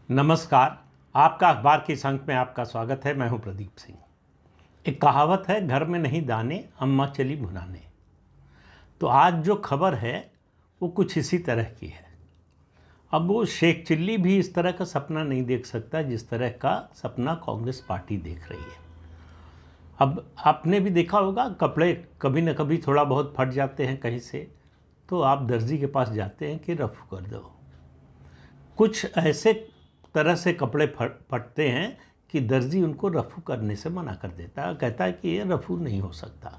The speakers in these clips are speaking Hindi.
नमस्कार। आपका अखबार के इस अंक में आपका स्वागत है। मैं हूं प्रदीप सिंह। एक कहावत है, घर में नहीं दाने अम्मा चली भुनाने। तो आज जो खबर है वो कुछ इसी तरह की है। अब वो शेख चिल्ली भी इस तरह का सपना नहीं देख सकता जिस तरह का सपना कांग्रेस पार्टी देख रही है। अब आपने भी देखा होगा, कपड़े कभी न कभी थोड़ा बहुत फट जाते हैं कहीं से, तो आप दर्जी के पास जाते हैं कि रफ़ू कर दो। कुछ ऐसे तरह से कपड़े फटते हैं कि दर्जी उनको रफ़ू करने से मना कर देता है, कहता है कि ये रफ़ू नहीं हो सकता।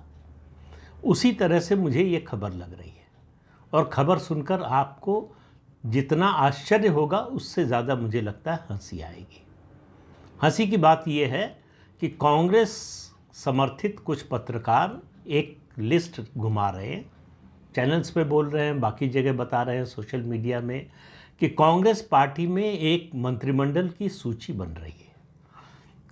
उसी तरह से मुझे ये खबर लग रही है, और खबर सुनकर आपको जितना आश्चर्य होगा उससे ज़्यादा मुझे लगता है हंसी आएगी। हंसी की बात यह है कि कांग्रेस समर्थित कुछ पत्रकार एक लिस्ट घुमा रहे हैं, चैनल्स पे बोल रहे हैं, बाकी जगह बता रहे हैं, सोशल मीडिया में, कि कांग्रेस पार्टी में एक मंत्रिमंडल की सूची बन रही है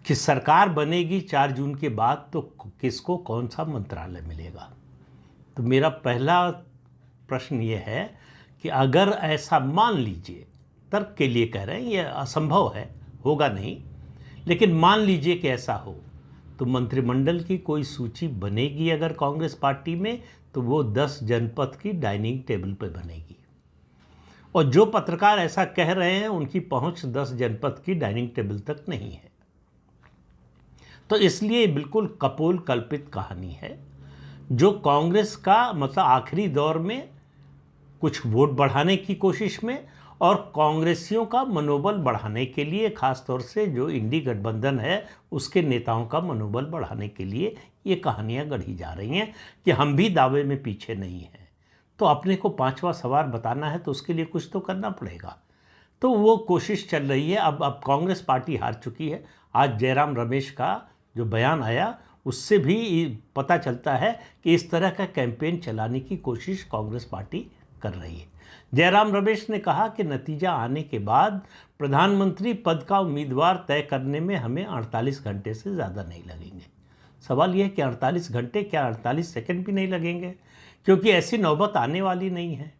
कि सरकार बनेगी 4 जून के बाद तो किसको कौन सा मंत्रालय मिलेगा। तो मेरा पहला प्रश्न ये है कि अगर ऐसा मान लीजिए, तर्क के लिए कह रहे हैं, ये असंभव है, होगा नहीं, लेकिन मान लीजिए कि ऐसा हो, तो मंत्रिमंडल की कोई सूची बनेगी अगर कांग्रेस पार्टी में, तो वो 10 जनपद की डाइनिंग टेबल पर बनेगी। और जो पत्रकार ऐसा कह रहे हैं उनकी पहुंच 10 जनपद की डाइनिंग टेबल तक नहीं है। तो इसलिए बिल्कुल कपोल कल्पित कहानी है, जो कांग्रेस का मतलब आखिरी दौर में कुछ वोट बढ़ाने की कोशिश में और कांग्रेसियों का मनोबल बढ़ाने के लिए, खासतौर से जो इंडी गठबंधन है उसके नेताओं का मनोबल बढ़ाने के लिए ये कहानियां गढ़ी जा रही हैं कि हम भी दावे में पीछे नहीं हैं। तो अपने को 5वां सवार बताना है तो उसके लिए कुछ तो करना पड़ेगा। तो वो कोशिश चल रही है। अब कांग्रेस पार्टी हार चुकी है। आज जयराम रमेश का जो बयान आया उससे भी पता चलता है कि इस तरह का कैंपेन चलाने की कोशिश कांग्रेस पार्टी कर रही है। जयराम रमेश ने कहा कि नतीजा आने के बाद प्रधानमंत्री पद का उम्मीदवार तय करने में हमें 48 घंटे से ज़्यादा नहीं लगेंगे। सवाल यह है कि 48 घंटे क्या 48 सेकंड भी नहीं लगेंगे, क्योंकि ऐसी नौबत आने वाली नहीं है।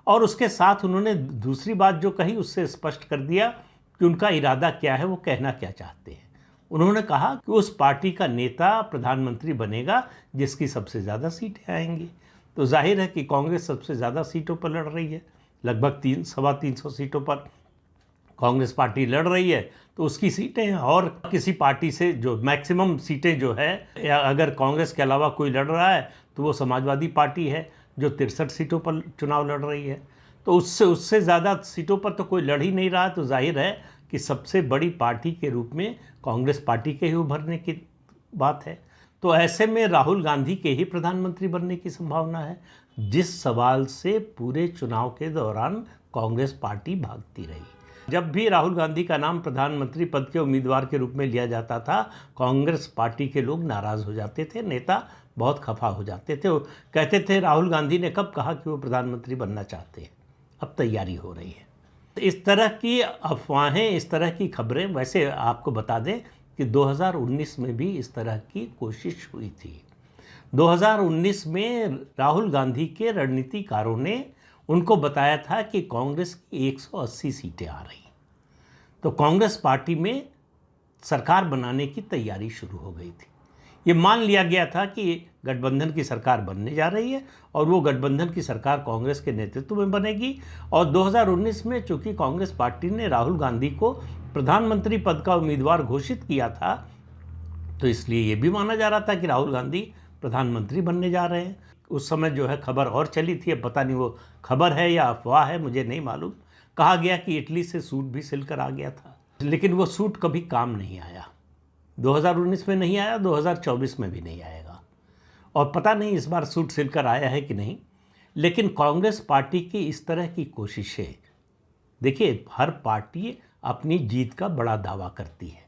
और उसके साथ उन्होंने दूसरी बात जो कही उससे स्पष्ट कर दिया कि उनका इरादा क्या है, वो कहना क्या चाहते हैं। उन्होंने कहा कि उस पार्टी का नेता प्रधानमंत्री बनेगा जिसकी सबसे ज़्यादा सीटें आएंगी। तो जाहिर है कि कांग्रेस सबसे ज़्यादा सीटों पर लड़ रही है, लगभग 300-325 सीटों पर कांग्रेस पार्टी लड़ रही है। तो उसकी सीटें हैं, और किसी पार्टी से जो मैक्सिमम सीटें जो है, या अगर कांग्रेस के अलावा कोई लड़ रहा है तो वो समाजवादी पार्टी है जो 63 सीटों पर चुनाव लड़ रही है। तो उससे ज़्यादा सीटों पर तो कोई लड़ ही नहीं रहा। तो जाहिर है कि सबसे बड़ी पार्टी के रूप में कांग्रेस पार्टी के ही उभरने की बात है। तो ऐसे में राहुल गांधी के ही प्रधानमंत्री बनने की संभावना है, जिस सवाल से पूरे चुनाव के दौरान कांग्रेस पार्टी भागती रही। जब भी राहुल गांधी का नाम प्रधानमंत्री पद के उम्मीदवार के रूप में लिया जाता था, कांग्रेस पार्टी के लोग नाराज़ हो जाते थे, नेता बहुत खफा हो जाते थे। वो कहते थे राहुल गांधी ने कब कहा कि वो प्रधानमंत्री बनना चाहते हैं, अब तैयारी हो रही है। तो इस तरह की अफवाहें, इस तरह की खबरें, वैसे आपको बता दें कि 2019 में भी इस तरह की कोशिश हुई थी। 2019 में राहुल गांधी के रणनीतिकारों ने उनको बताया था कि कांग्रेस की 180 सीटें आ रही, तो कांग्रेस पार्टी में सरकार बनाने की तैयारी शुरू हो गई थी। ये मान लिया गया था कि गठबंधन की सरकार बनने जा रही है और वो गठबंधन की सरकार कांग्रेस के नेतृत्व में बनेगी। और 2019 में चूंकि कांग्रेस पार्टी ने राहुल गांधी को प्रधानमंत्री पद का उम्मीदवार घोषित किया था, तो इसलिए ये भी माना जा रहा था कि राहुल गांधी प्रधानमंत्री बनने जा रहे हैं। उस समय जो है खबर और चली थी, अब पता नहीं वो खबर है या अफवाह है, मुझे नहीं मालूम। कहा गया कि इटली से सूट भी सिलकर आ गया था, लेकिन वो सूट कभी काम नहीं आया। 2019 में नहीं आया, 2024 में भी नहीं आएगा, और पता नहीं इस बार सूट सिलकर आया है कि नहीं। लेकिन कांग्रेस पार्टी की इस तरह की कोशिशें, देखिए, हर पार्टी अपनी जीत का बड़ा दावा करती है,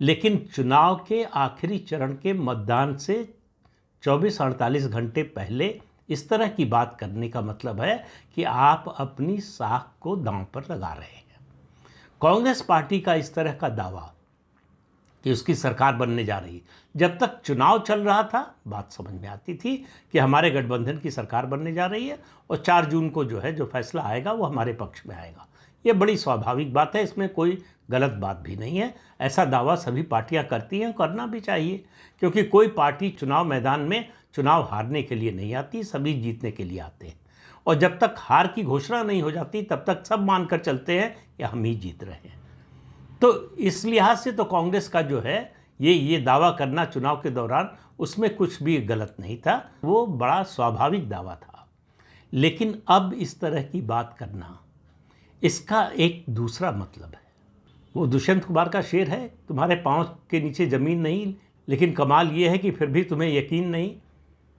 लेकिन चुनाव के आखिरी चरण के मतदान से 24-48 घंटे पहले इस तरह की बात करने का मतलब है कि आप अपनी साख को दांव पर लगा रहे हैं। कांग्रेस पार्टी का इस तरह का दावा कि उसकी सरकार बनने जा रही है। जब तक चुनाव चल रहा था बात समझ में आती थी कि हमारे गठबंधन की सरकार बनने जा रही है और 4 जून को जो है जो फैसला आएगा वो हमारे पक्ष में आएगा। ये बड़ी स्वाभाविक बात है, इसमें कोई गलत बात भी नहीं है। ऐसा दावा सभी पार्टियां करती हैं, करना भी चाहिए, क्योंकि कोई पार्टी चुनाव मैदान में चुनाव हारने के लिए नहीं आती, सभी जीतने के लिए आते हैं। और जब तक हार की घोषणा नहीं हो जाती तब तक सब मानकर चलते हैं कि हम ही जीत रहे हैं। तो इस लिहाज से तो कांग्रेस का जो है ये दावा करना चुनाव के दौरान, उसमें कुछ भी गलत नहीं था, वो बड़ा स्वाभाविक दावा था। लेकिन अब इस तरह की बात करना, इसका एक दूसरा मतलब है। वो दुष्यंत कुमार का शेर है, तुम्हारे पाँव के नीचे ज़मीन नहीं, लेकिन कमाल ये है कि फिर भी तुम्हें यकीन नहीं।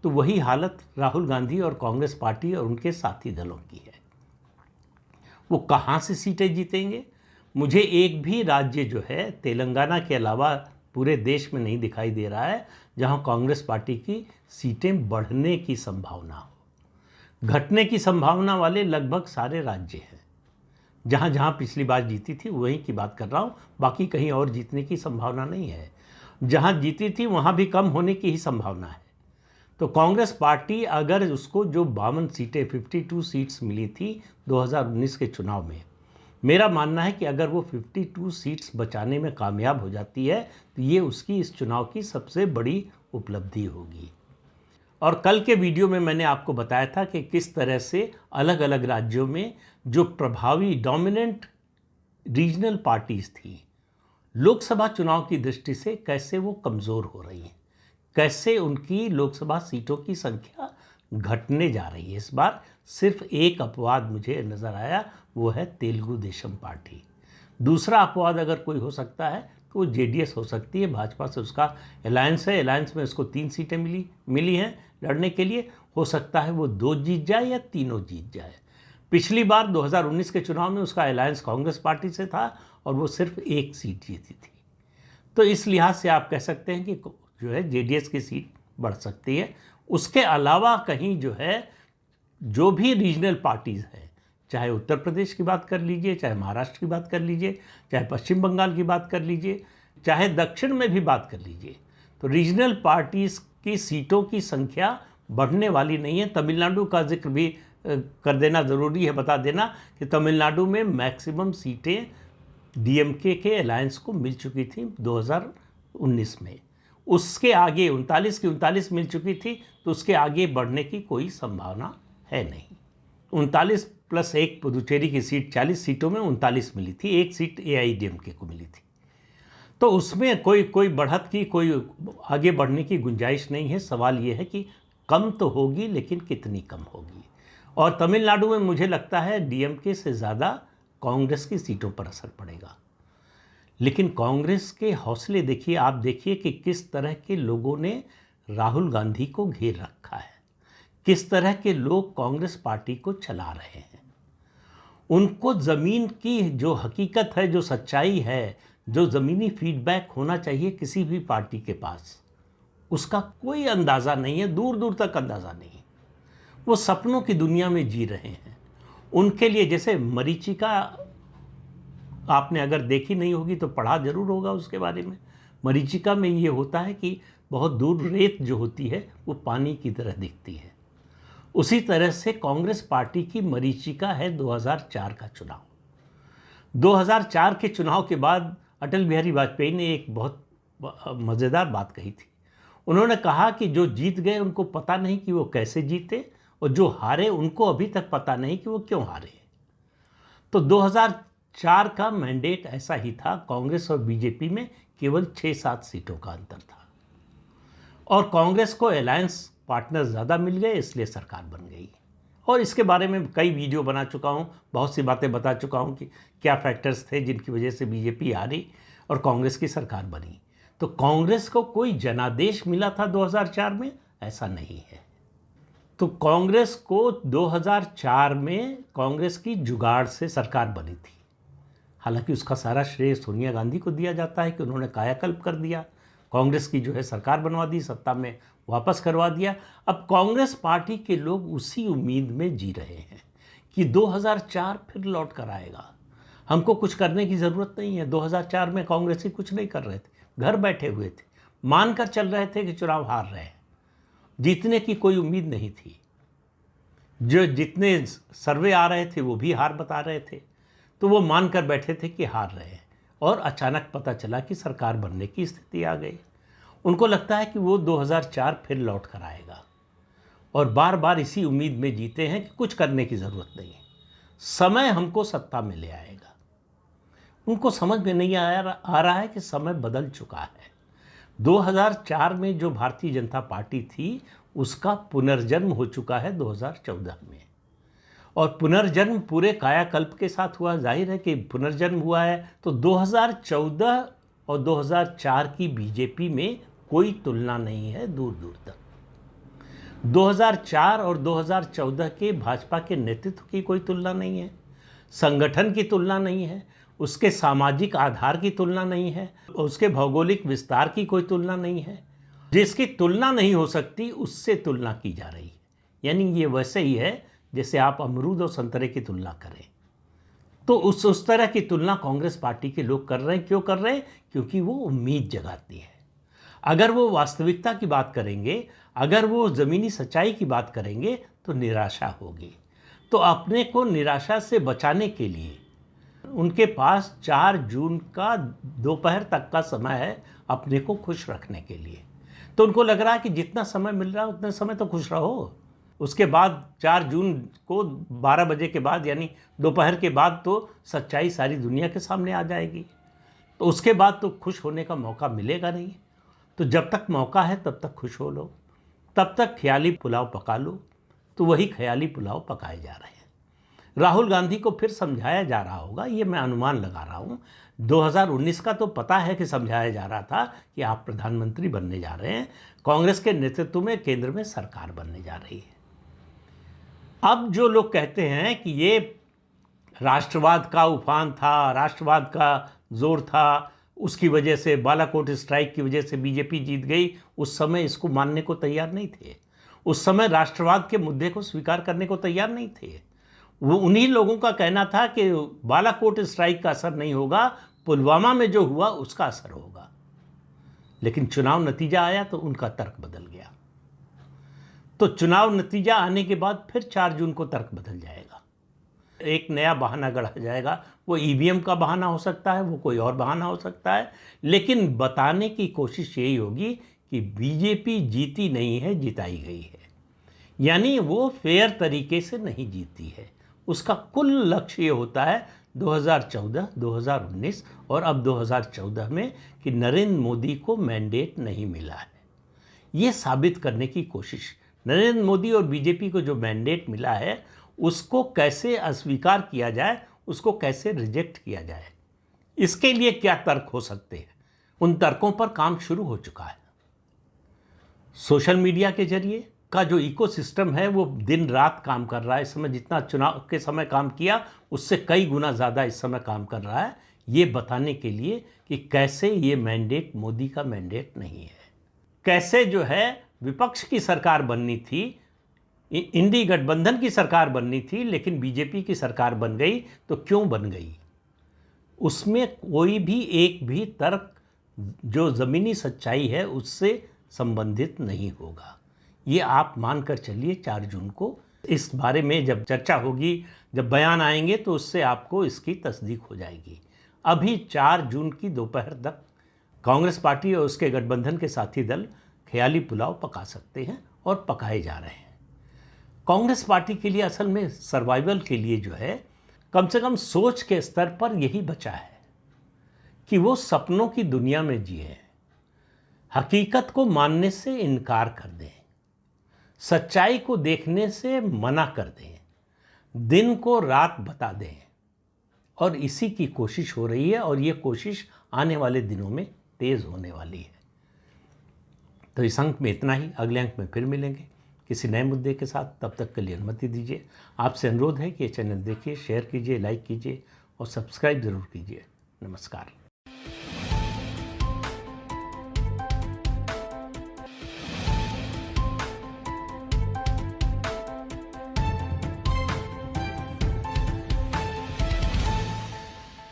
तो वही हालत राहुल गांधी और कांग्रेस पार्टी और उनके साथी दलों की है। वो कहाँ से सीटें जीतेंगे? मुझे एक भी राज्य जो है तेलंगाना के अलावा पूरे देश में नहीं दिखाई दे रहा है जहां कांग्रेस पार्टी की सीटें बढ़ने की संभावना हो। घटने की संभावना वाले लगभग सारे राज्य हैं। जहां जहां पिछली बार जीती थी वहीं की बात कर रहा हूं, बाकी कहीं और जीतने की संभावना नहीं है। जहां जीती थी वहां भी कम होने की ही संभावना है। तो कांग्रेस पार्टी अगर उसको जो 52 सीटें 52 सीट्स मिली थी 2019 के चुनाव में, मेरा मानना है कि अगर वो 52 सीट्स बचाने में कामयाब हो जाती है तो ये उसकी इस चुनाव की सबसे बड़ी उपलब्धि होगी। और कल के वीडियो में मैंने आपको बताया था कि किस तरह से अलग अलग राज्यों में जो प्रभावी डोमिनेंट रीजनल पार्टीज थी, लोकसभा चुनाव की दृष्टि से कैसे वो कमज़ोर हो रही हैं, कैसे उनकी लोकसभा सीटों की संख्या घटने जा रही है। इस बार सिर्फ एक अपवाद मुझे नज़र आया, वो है तेलुगु देशम पार्टी। दूसरा अपवाद अगर कोई हो सकता है तो वो जेडीएस हो सकती है। भाजपा से उसका अलायंस है, अलायंस में उसको 3 सीटें मिली हैं लड़ने के लिए। हो सकता है वो 2 जीत जाए या तीनों जीत जाए। पिछली बार 2019 के चुनाव में उसका अलायंस कांग्रेस पार्टी से था और वो सिर्फ 1 सीट जीती थी। तो इस लिहाज से आप कह सकते हैं कि जो है जेडीएस की सीट बढ़ सकती है। उसके अलावा कहीं जो है जो भी रीजनल पार्टीज़ हैं, चाहे उत्तर प्रदेश की बात कर लीजिए, चाहे महाराष्ट्र की बात कर लीजिए, चाहे पश्चिम बंगाल की बात कर लीजिए, चाहे दक्षिण में भी बात कर लीजिए, तो रीजनल पार्टीज़ की सीटों की संख्या बढ़ने वाली नहीं है। तमिलनाडु का जिक्र भी कर देना ज़रूरी है, बता देना कि तमिलनाडु में मैक्सिमम सीटें डीएमके के अलायंस को मिल चुकी थी 2019 में। उसके आगे 39 की 39 मिल चुकी थी, तो उसके आगे बढ़ने की कोई संभावना है नहीं। 39 + 1 पुदुचेरी की सीट, 40 सीटों में 39 मिली थी, 1 सीट एआईडीएमके को मिली थी। तो उसमें कोई बढ़त की, कोई आगे बढ़ने की गुंजाइश नहीं है। सवाल ये है कि कम तो होगी, लेकिन कितनी कम होगी। और तमिलनाडु में मुझे लगता है डीएमके से ज़्यादा कांग्रेस की सीटों पर असर पड़ेगा। लेकिन कांग्रेस के हौसले देखिए, आप देखिए कि किस तरह के लोगों ने राहुल गांधी को घेर रखा है, किस तरह के लोग कांग्रेस पार्टी को चला रहे हैं। उनको ज़मीन की जो हकीकत है, जो सच्चाई है, जो ज़मीनी फीडबैक होना चाहिए किसी भी पार्टी के पास, उसका कोई अंदाज़ा नहीं है, दूर दूर तक अंदाज़ा नहीं। वो सपनों की दुनिया में जी रहे हैं। उनके लिए जैसे मरीचिका, आपने अगर देखी नहीं होगी तो पढ़ा जरूर होगा उसके बारे में। मरीचिका में ये होता है कि बहुत दूर रेत जो होती है वो पानी की तरह दिखती है। उसी तरह से कांग्रेस पार्टी की मरीचिका है 2004 का चुनाव। 2004 के चुनाव के बाद अटल बिहारी वाजपेयी ने एक बहुत मज़ेदार बात कही थी। उन्होंने कहा कि जो जीत गए उनको पता नहीं कि वो कैसे जीते, और जो हारे उनको अभी तक पता नहीं कि वो क्यों हारे। तो 2004 का मैंडेट ऐसा ही था। कांग्रेस और बीजेपी में केवल 6-7 सीटों का अंतर था, और कांग्रेस को अलायंस पार्टनर ज़्यादा मिल गए, इसलिए सरकार बन गई। और इसके बारे में कई वीडियो बना चुका हूँ, बहुत सी बातें बता चुका हूँ कि क्या फैक्टर्स थे जिनकी वजह से बीजेपी हारी और कांग्रेस की सरकार बनी। तो कांग्रेस को कोई जनादेश मिला था 2004 में, ऐसा नहीं है। तो कांग्रेस को 2004 में कांग्रेस की जुगाड़ से सरकार बनी थी। हालांकि उसका सारा श्रेय सोनिया गांधी को दिया जाता है कि उन्होंने कायाकल्प कर दिया, कांग्रेस की जो है सरकार बनवा दी, सत्ता में वापस करवा दिया। अब कांग्रेस पार्टी के लोग उसी उम्मीद में जी रहे हैं कि 2004 फिर लौट कर आएगा, हमको कुछ करने की ज़रूरत नहीं है। 2004 में कांग्रेसी कुछ नहीं कर रहे थे, घर बैठे हुए थे, मानकर चल रहे थे कि चुनाव हार रहे हैं, जीतने की कोई उम्मीद नहीं थी। जो जितने सर्वे आ रहे थे वो भी हार बता रहे थे, तो वो मानकर बैठे थे कि हार रहे हैं। और अचानक पता चला कि सरकार बनने की स्थिति आ गई। उनको लगता है कि वो 2004 फिर लौट कर आएगा, और बार बार इसी उम्मीद में जीते हैं कि कुछ करने की ज़रूरत नहीं है, समय हमको सत्ता में ले आएगा। उनको समझ में नहीं आ रहा है कि समय बदल चुका है। 2004 में जो भारतीय जनता पार्टी थी उसका पुनर्जन्म हो चुका है 2014 में, और पुनर्जन्म पूरे कायाकल्प के साथ हुआ। जाहिर है कि पुनर्जन्म हुआ है तो 2014 और 2004 की बीजेपी में कोई तुलना नहीं है दूर दूर तक। 2004 और 2014 के भाजपा के नेतृत्व की कोई तुलना नहीं है, संगठन की तुलना नहीं है, उसके सामाजिक आधार की तुलना नहीं है, उसके भौगोलिक विस्तार की कोई तुलना नहीं है। जिसकी तुलना नहीं हो सकती उससे तुलना की जा रही है। यानी ये वैसे ही है जैसे आप अमरूद और संतरे की तुलना करें। तो उस तरह की तुलना कांग्रेस पार्टी के लोग कर रहे हैं। क्यों कर रहे हैं? क्योंकि वो उम्मीद जगाती है। अगर वो वास्तविकता की बात करेंगे, अगर वो ज़मीनी सच्चाई की बात करेंगे तो निराशा होगी। तो अपने को निराशा से बचाने के लिए उनके पास 4 जून का दोपहर तक का समय है अपने को खुश रखने के लिए। तो उनको लग रहा है कि जितना समय मिल रहा है उतने समय तो खुश रहो। उसके बाद 4 जून को 12 बजे के बाद यानी दोपहर के बाद तो सच्चाई सारी दुनिया के सामने आ जाएगी। तो उसके बाद तो खुश होने का मौका मिलेगा नहीं। तो जब तक मौका है तब तक खुश हो लो, तब तक ख्याली पुलाव पका लो। तो वही ख्याली पुलाव पकाए जा रहे हैं। राहुल गांधी को फिर समझाया जा रहा होगा, ये मैं अनुमान लगा रहा हूँ। 2019 का तो पता है कि समझाया जा रहा था कि आप प्रधानमंत्री बनने जा रहे हैं, कांग्रेस के नेतृत्व में केंद्र में सरकार बनने जा रही है। अब जो लोग कहते हैं कि ये राष्ट्रवाद का उफान था, राष्ट्रवाद का जोर था, उसकी वजह से बालाकोट स्ट्राइक की वजह से बीजेपी जीत गई, उस समय इसको मानने को तैयार नहीं थे। उस समय राष्ट्रवाद के मुद्दे को स्वीकार करने को तैयार नहीं थे। वो उन्हीं लोगों का कहना था कि बालाकोट स्ट्राइक का असर नहीं होगा, पुलवामा में जो हुआ उसका असर होगा। लेकिन चुनाव नतीजा आया तो उनका तर्क बदल गया। तो चुनाव नतीजा आने के बाद फिर 4 जून को तर्क बदल जाएगा, एक नया बहाना गढ़ा जाएगा। वो ईवीएम का बहाना हो सकता है, वो कोई और बहाना हो सकता है, लेकिन बताने की कोशिश यही होगी कि बीजेपी जीती नहीं है, जिताई गई है। यानी वो फेयर तरीके से नहीं जीती है। उसका कुल लक्ष्य ये होता है 2014, 2019 और अब 2014 में कि नरेंद्र मोदी को मैंडेट नहीं मिला है। ये साबित करने की कोशिश, नरेंद्र मोदी और बीजेपी को जो मैंडेट मिला है उसको कैसे अस्वीकार किया जाए, उसको कैसे रिजेक्ट किया जाए, इसके लिए क्या तर्क हो सकते हैं, उन तर्कों पर काम शुरू हो चुका है। सोशल मीडिया के जरिए का जो इकोसिस्टम है वो दिन रात काम कर रहा है। इस समय जितना चुनाव के समय काम किया उससे कई गुना ज़्यादा इस समय काम कर रहा है, ये बताने के लिए कि कैसे ये मैंडेट मोदी का मैंडेट नहीं है। कैसे जो है विपक्ष की सरकार बननी थी, इंडी गठबंधन की सरकार बननी थी, लेकिन बीजेपी की सरकार बन गई। तो क्यों बन गई? उसमें कोई भी एक भी तर्क जो ज़मीनी सच्चाई है उससे संबंधित नहीं होगा। ये आप मानकर चलिए 4 जून को इस बारे में जब चर्चा होगी, जब बयान आएंगे तो उससे आपको इसकी तस्दीक हो जाएगी। अभी 4 जून की दोपहर तक कांग्रेस पार्टी और उसके गठबंधन के साथी दल ख्याली पुलाव पका सकते हैं और पकाए जा रहे हैं। कांग्रेस पार्टी के लिए असल में सर्वाइवल के लिए जो है कम से कम सोच के स्तर पर यही बचा है कि वो सपनों की दुनिया में जिए, हकीकत को मानने से इनकार कर दें, सच्चाई को देखने से मना कर दें, दिन को रात बता दें। और इसी की कोशिश हो रही है, और ये कोशिश आने वाले दिनों में तेज़ होने वाली है। तो इस अंक में इतना ही, अगले अंक में फिर मिलेंगे किसी नए मुद्दे के साथ। तब तक के लिए अनुमति दीजिए। आपसे अनुरोध है कि ये चैनल देखिए, शेयर कीजिए, लाइक कीजिए और सब्सक्राइब ज़रूर कीजिए। नमस्कार।